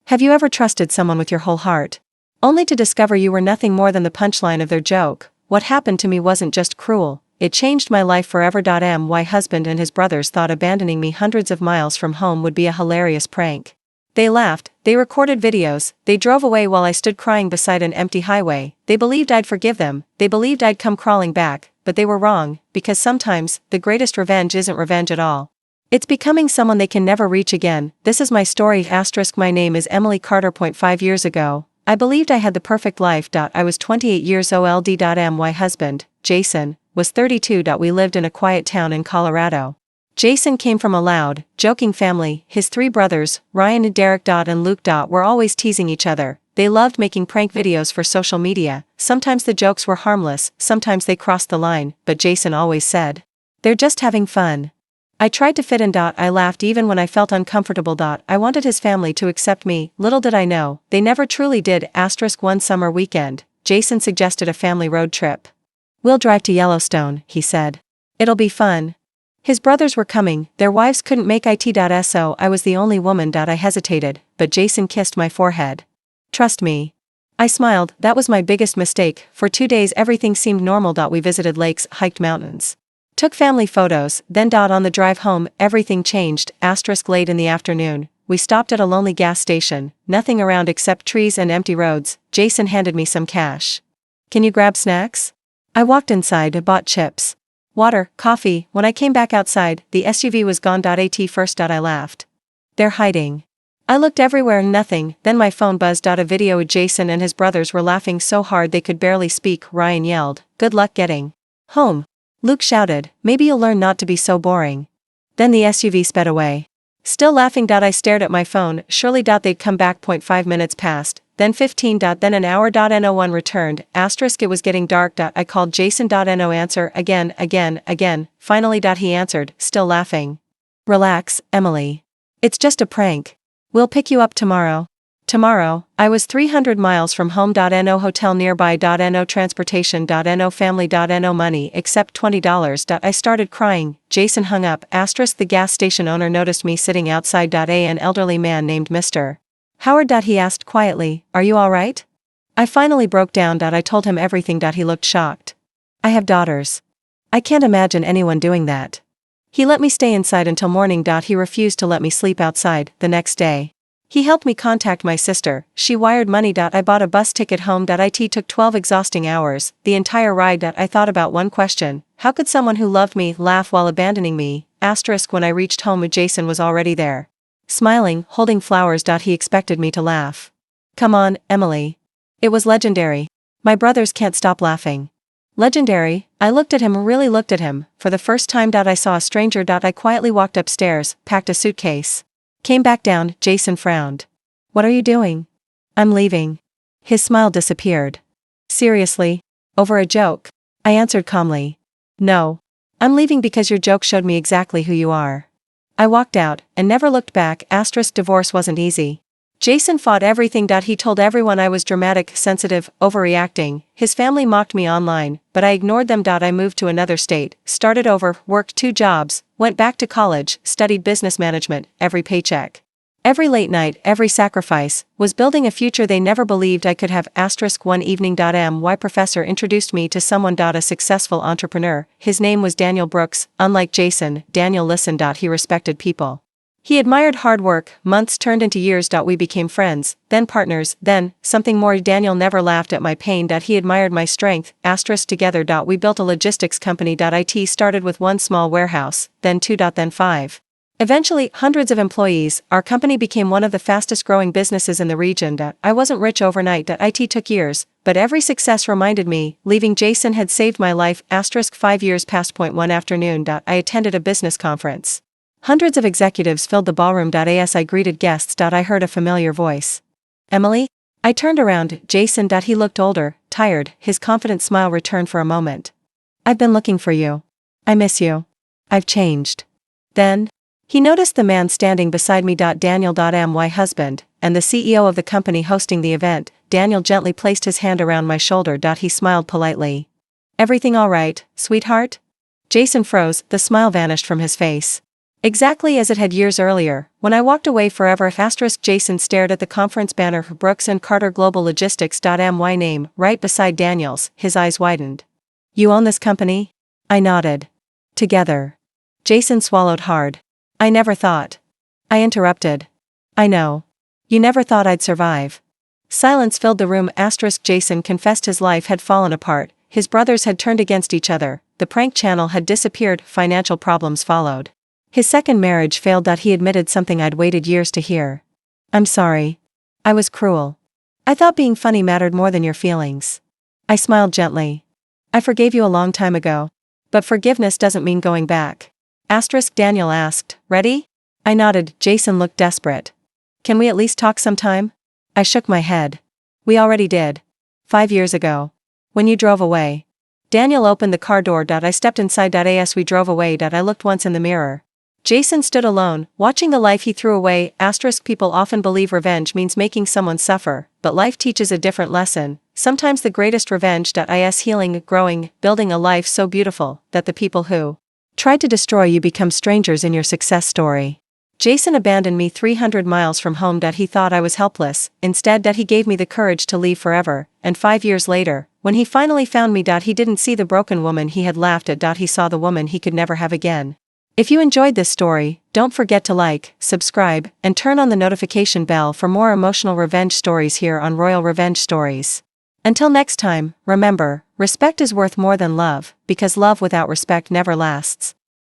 Have you ever trusted someone with your whole heart, only to discover you were nothing more than the punchline of their joke? What happened to me wasn't just cruel, it changed my life forever. My husband and his brothers thought abandoning me hundreds of miles from home would be a hilarious prank. They laughed, they recorded videos, they drove away while I stood crying beside an empty highway. They believed I'd forgive them, they believed I'd come crawling back, but they were wrong, because sometimes, the greatest revenge isn't revenge at all. It's becoming someone they can never reach again. This is my story. My name is Emily Carter. 5 years ago, I believed I had the perfect life. I was 28 years old. My husband, Jason, was 32. We lived in a quiet town in Colorado. Jason came from a loud, joking family. His 3 brothers, Ryan, Derek, and Luke, were always teasing each other. They loved making prank videos for social media. Sometimes the jokes were harmless, sometimes they crossed the line, but Jason always said, "They're just having fun." I tried to fit in. I laughed even when I felt uncomfortable. I wanted his family to accept me. Little did I know, they never truly did. One summer weekend, Jason suggested a family road trip. "We'll drive to Yellowstone," he said. "It'll be fun." His brothers were coming, their wives couldn't make it. So I was the only woman. I hesitated, but Jason kissed my forehead. "Trust me." I smiled. That was my biggest mistake. For 2 days everything seemed normal. We visited lakes, hiked mountains, took family photos, then on the drive home, everything changed. Late in the afternoon, we stopped at a lonely gas station, nothing around except trees and empty roads. Jason handed me some cash. "Can you grab snacks?" I walked inside and bought chips, water, coffee. When I came back outside, the SUV was gone. First, I laughed. "They're hiding." I looked everywhere, nothing. Then my phone buzzed. A video of Jason and his brothers were laughing so hard they could barely speak. Ryan yelled, "Good luck getting home." Luke shouted, "Maybe you'll learn not to be so boring." Then the SUV sped away. Still laughing. I stared at my phone. Surely they'd come back. 5 minutes passed, then 15. Then an hour. No one returned. It was getting dark. I called Jason. No answer. Again. Finally. He answered, still laughing. "Relax, Emily. It's just a prank. We'll pick you up tomorrow." Tomorrow, I was 300 miles from home. No hotel nearby. No transportation. No family. No money except $20. I started crying. Jason hung up. The gas station owner noticed me sitting outside. An elderly man named Mr. Howard. He asked quietly, "Are you all right?" I finally broke down. I told him everything. He looked shocked. "I have daughters. I can't imagine anyone doing that." He let me stay inside until morning. He refused to let me sleep outside. The next day, he helped me contact my sister. She wired money. I bought a bus ticket home. It took 12 exhausting hours, the entire ride. I thought about one question: how could someone who loved me laugh while abandoning me? When I reached home, Jason was already there, smiling, holding flowers. He expected me to laugh. "Come on, Emily." It was legendary. My brothers can't stop laughing. Legendary. I looked at him, really looked at him. For the first time. I saw a stranger. I quietly walked upstairs, packed a suitcase, came back down. Jason frowned. "What are you doing?" "I'm leaving." His smile disappeared. "Seriously? Over a joke?" I answered calmly. "No. I'm leaving because your joke showed me exactly who you are." I walked out, and never looked back. Divorce wasn't easy. Jason fought everything. He told everyone I was dramatic, sensitive, overreacting. His family mocked me online, but I ignored them. I moved to another state, started over, worked 2 jobs, went back to college, studied business management. Every paycheck, every late night, every sacrifice, was building a future they never believed I could have. One evening. My professor introduced me to someone. A successful entrepreneur. His name was Daniel Brooks. Unlike Jason, Daniel listened. He respected people. He admired hard work. Months turned into years. We became friends, then partners, then something more. Daniel never laughed at my pain. He admired my strength. Together. We built a logistics company. It started with 1 small warehouse, then 2. Then 5. Eventually, hundreds of employees. Our company became one of the fastest growing businesses in the region. I wasn't rich overnight. It took years, but every success reminded me, leaving Jason had saved my life. 5 years passed. One afternoon. I attended a business conference. Hundreds of executives filled the ballroom. As I greeted guests. I heard a familiar voice. "Emily?" I turned around. Jason. He looked older, tired. His confident smile returned for a moment. "I've been looking for you. I miss you. I've changed." Then, he noticed the man standing beside me. Daniel. My husband, and the CEO of the company hosting the event. Daniel gently placed his hand around my shoulder. He smiled politely. "Everything all right, sweetheart?" Jason froze. The smile vanished from his face. Exactly as it had years earlier, when I walked away forever. Jason stared at the conference banner for Brooks and Carter Global Logistics. My name, right beside Daniel's, his eyes widened. You own this company? I nodded. Together. Jason swallowed hard. I never thought. I interrupted. I know. You never thought I'd survive. Silence filled the room. Jason confessed his life had fallen apart, his brothers had turned against each other, the prank channel had disappeared, financial problems followed. His second marriage failed. He admitted something I'd waited years to hear. I'm sorry. I was cruel. I thought being funny mattered more than your feelings. I smiled gently. I forgave you a long time ago. But forgiveness doesn't mean going back. Daniel asked, ready? I nodded. Jason looked desperate. Can we at least talk sometime? I shook my head. We already did. 5 years ago. When you drove away. Daniel opened the car door. I stepped inside. As we drove away. I looked once in the mirror. Jason stood alone, watching the life he threw away. People often believe revenge means making someone suffer, but life teaches a different lesson. Sometimes the greatest revenge is healing, growing, building a life so beautiful that the people who tried to destroy you become strangers in your success story. Jason abandoned me 300 miles from home. He thought I was helpless, instead he gave me the courage to leave forever, and 5 years later, when he finally found me, he didn't see the broken woman he had laughed at. He saw the woman he could never have again. If you enjoyed this story, don't forget to like, subscribe, and turn on the notification bell for more emotional revenge stories here on Royal Revenge Stories. Until next time, remember, respect is worth more than love, because love without respect never lasts.